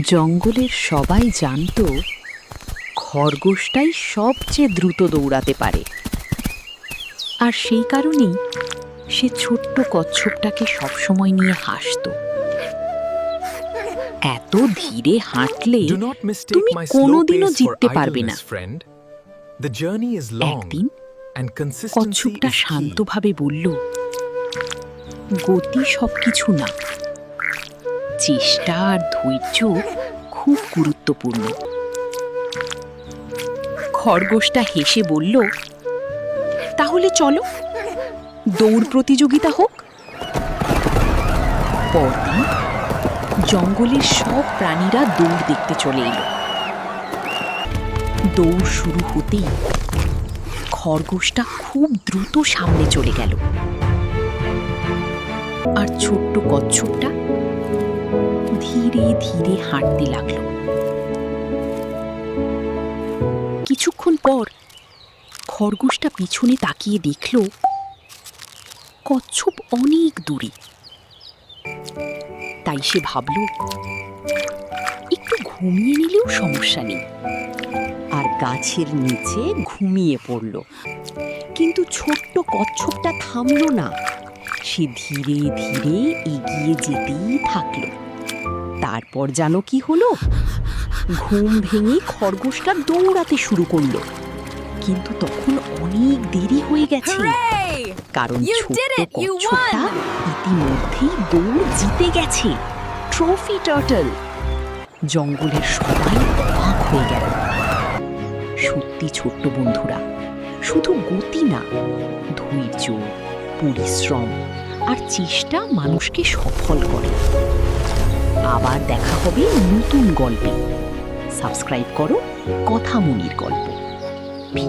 জঙ্গলের সবাই জানত খরগোশটাই সবচেয়ে দ্রুত দৌড়াতে পারে, আর সেই কারণেই সে ছোট্ট কচ্ছপটাকে সবসময় নিয়ে হাসত। এত ধীরে হাঁটলে তুমি কোনোদিনও জিততে পারবে না। একদিন কচ্ছপটা শান্তভাবে বলল, গতি সবকিছু না, চেষ্টা আর ধৈর্য খুব গুরুত্বপূর্ণ। খরগোশটা হেসে বলল, তাহলে চলো দৌড় প্রতিযোগিতা হোক। পরদিন জঙ্গলের সব প্রাণীরা দৌড় দেখতে চলে এলো। দৌড় শুরু হতেই খরগোশটা খুব দ্রুত সামনে চলে গেল, আর ছোট্ট কচ্ছপটা ধীরে ধীরে হাঁটতে লাগলো। কিছুক্ষণ পর খরগোশটা পিছনে তাকিয়ে দেখল কচ্ছপ অনেক দূরে। তাই সে ভাবল, একটু ঘুমিয়ে নিলেও সমস্যা নেই, আর গাছের নিচে ঘুমিয়ে পড়ল। কিন্তু ছোট্ট কচ্ছপটা থামল না, সে ধীরে ধীরে এগিয়ে যেতেই থাকলো। তারপর জানো কি হলো? ঘুম ভেঙে খরগোশটা দৌড়াতে শুরু করলো, কিন্তু তখন অনেক দেরি হয়ে গেছে, কারণ ছোট্ট কচ্ছপটা ইতিমধ্যেই দৌড় জিতে গেছে। Trophy turtle! জঙ্গলের সবাই অবাক হয়ে গেল। সত্যি ছোট্ট বন্ধুরা, শুধু গতি না, ধৈর্য, পরিশ্রম আর চেষ্টা মানুষকে সফল করে। আবার দেখা হবে নতুন গল্পে। সাবস্ক্রাইব করো কথামনির গল্প।